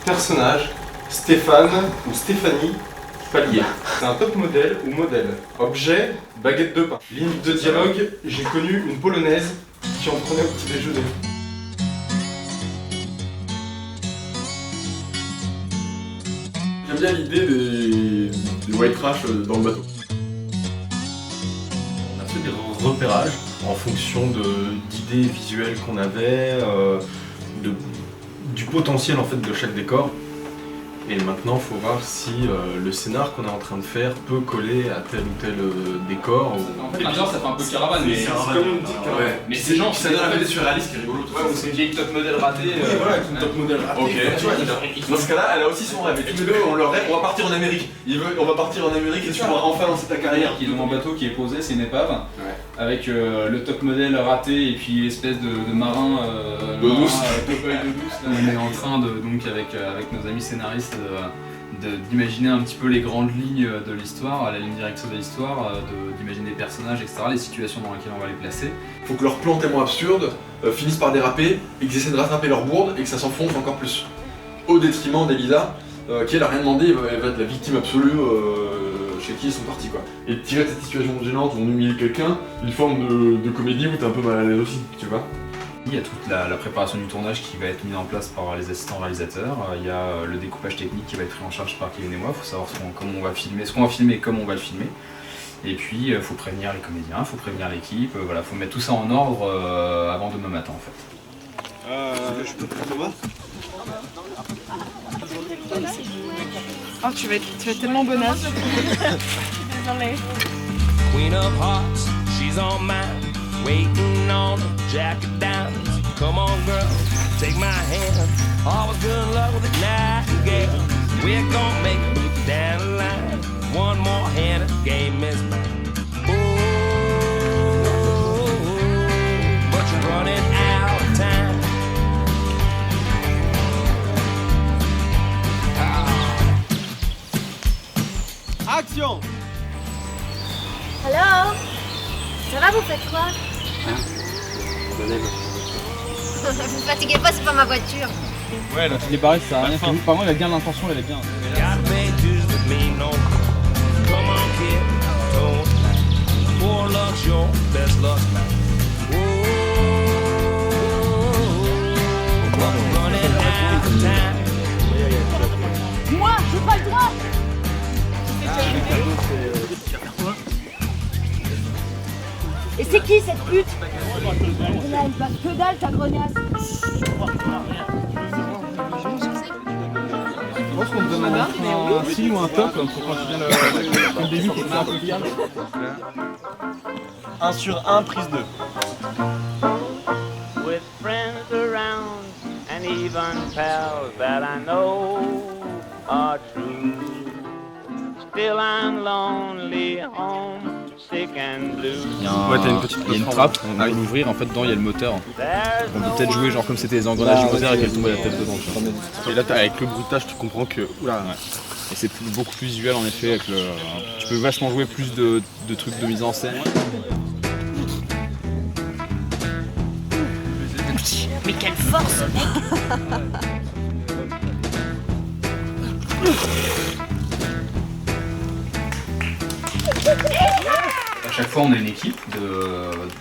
Personnage, Stéphane ou Stéphanie Palier. C'est un top modèle ou modèle. Objet, baguette de pain. Ligne de dialogue, j'ai connu une polonaise qui en prenait au petit déjeuner. J'aime bien l'idée des white trash dans le bateau. On a fait des repérages en fonction d'idées visuelles qu'on avait, du potentiel en fait de chaque décor. Et maintenant, il faut voir si le scénar qu'on est en train de faire peut coller à tel ou tel décor. En fait, l'intérieur, ça fait un peu caravane, mais c'est comme une petite caravane. Ouais. Mais ces gens, ça donne un côté surréaliste qui est rigolo. Ouais, ou c'est une vieille top modèle ratée. Oui, voilà, avec une top modèle ratée. Ok. Tu vois, dans ce cas-là, elle a aussi son rêve. Et tous les deux, on leur rêve, on va partir en Amérique. On va partir en Amérique et tu pourras enfin lancer ta carrière. Ils ont un bateau qui est posé, c'est une épave, Ouais. avec le top modèle raté et puis l'espèce de marin D'eau douce. top œil d'eau douce. Là, on est en train de, donc avec nos amis scénaristes d'imaginer un petit peu les grandes lignes de l'histoire, la ligne directrice de l'histoire, d'imaginer les personnages, etc., les situations dans lesquelles on va les placer. Faut que leur plan tellement absurde finisse par déraper et qu'ils essaient de rattraper leur bourde et que ça s'enfonce encore plus. Au détriment d'Elisa, qui elle a rien demandé, elle va être la victime absolue chez qui ils sont partis quoi. Et tirer de cette situation gênante où on humilie quelqu'un, une forme de comédie où t'es un peu mal à l'aise aussi, tu vois. Il y a toute la préparation du tournage qui va être mise en place par les assistants réalisateurs. Il y a le découpage technique qui va être pris en charge par Kevin et moi. Il faut savoir comment on va filmer, ce qu'on va filmer et comment on va le filmer. Et puis il faut prévenir les comédiens, il faut prévenir l'équipe. Voilà, faut mettre tout ça en ordre avant demain matin en fait. Je peux te prendre Oh, tu vas être tellement bonasse. Désolée. Queen of Hearts, she's on mine, waiting on the jack of diamonds. Come on, girl, take my hand. Always good luck with the nightingale. We're gonna make it down the line. One more hand, the game is mine. Oh, but you're running out of time. Action! Hello. Ça va, vous faites quoi? Vous fatiguez pas, c'est pas ma voiture. Ouais, là, il est barré, ça a rien fait. Par contre, il a bien l'intention, elle est bien. Gotta pay dues with me, no. Come on, kid, don't. Poor luck's your best luck now. Whoa, but we're running out of time. Moi, j'ai pas le droit. Et c'est qui cette pute? Là, elle passe que dalle, ta grenasse. Je pense qu'on te donne un signe ou un top pour quand tu viens le début pour faire un peu de calme. 1 sur 1, prise 2. With friends around and even pals that I know are true. Still I'm lonely home, sick and blue. Il y a une trappe, on peut l'ouvrir, en fait dedans il y a le moteur. There's On peut peut-être jouer genre comme c'était les engrenages du moteur et qu'elle tombait la tête dedans. Tu vois. Et là avec le bruitage tu comprends que... Oula, et c'est beaucoup plus visuel en effet, avec tu peux vachement jouer plus de trucs de mise en scène. Mais quelle force, mec. À chaque fois, on a une équipe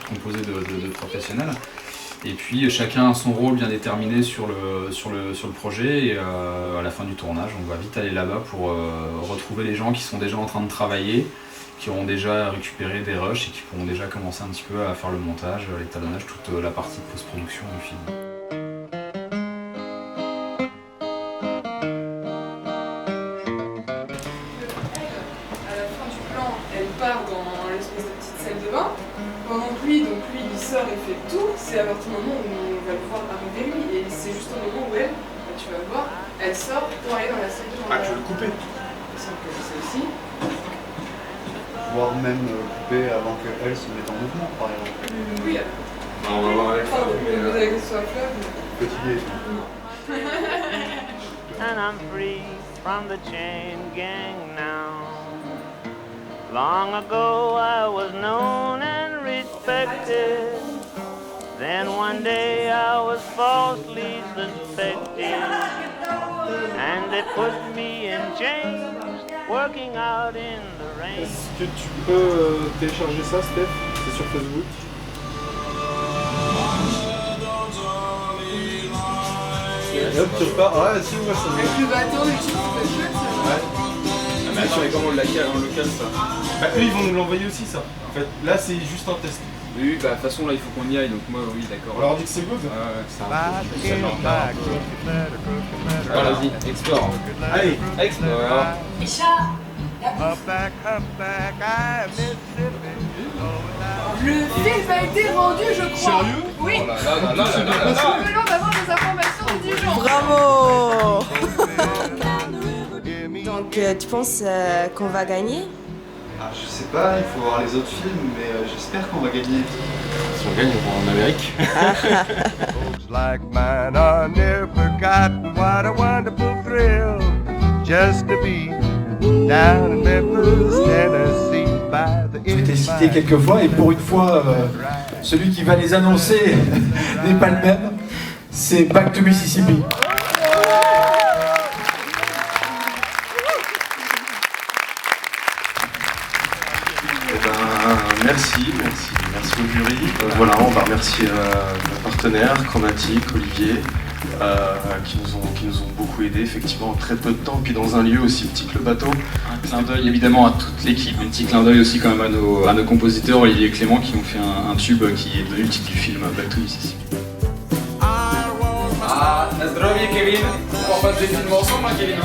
composée de professionnels. Et puis chacun a son rôle bien déterminé sur le projet et à la fin du tournage, on va vite aller là-bas pour retrouver les gens qui sont déjà en train de travailler, qui auront déjà récupéré des rushs et qui pourront déjà commencer un petit peu à faire le montage, l'étalonnage, toute la partie de post-production du film. À la fin du plan, elle part dans l'espèce de petite salle de bain. Pendant que lui, il sort et fait tout. C'est à partir du moment où on va le voir arriver lui. Et c'est juste au moment où elle, tu vas le voir, elle sort pour aller dans la salle de bain. Ah, tu veux le couper? Il me semble que c'est celle-ci. Voire même couper avant qu'elle se mette en mouvement, par exemple. Oui, On va voir avec ça. vous avez que ce soit fleuve. Fatigué. and I'm free from the chain gang now. Long ago I was known and respected. Then one day I was falsely suspected. that put me in chains, working out in the rain. Est-ce que tu peux télécharger ça, Steph? C'est sur Facebook. Et hop, tu repars. Ouais, si, moi ça me. Avec le bateau et tout, c'est chouette ça. Ouais. Mais attends, mais comment on le local ça? Bah, eux ils vont nous l'envoyer aussi, ça. En fait, là c'est juste un test. Oui, bah de toute façon là il faut qu'on y aille, donc moi oui d'accord. On leur dit que c'est good. Vas-y, explore. Allez, Explore. Le film a été rendu, je crois. Sérieux? Oui. Oh là là là là là là là. Venons d'avoir des informations de Dijon. Bravo. Donc tu penses qu'on va gagner? Ah, je sais pas, il faut voir les autres films, mais j'espère qu'on va gagner. Si on gagne, on va en Amérique. Folks like mine are never forgotten. What a wonderful thrill just to be down in Memphis, Tennessee by the J'ai été cité quelques fois et pour une fois, celui qui va les annoncer n'est pas le même. C'est Back to Mississippi. Merci au jury. Voilà, on va remercier nos partenaires, Chromatique, Olivier, qui nous ont beaucoup aidés, effectivement, en très peu de temps, puis dans un lieu aussi petit que le bateau. Un clin d'œil évidemment à toute l'équipe, un petit clin d'œil aussi quand même à nos compositeurs, Olivier et Clément, qui ont fait un tube qui est devenu le titre du film, Back to Mississippi. Ah, na zdrowie Kevin. On va faire des films ensemble, hein, Kevin.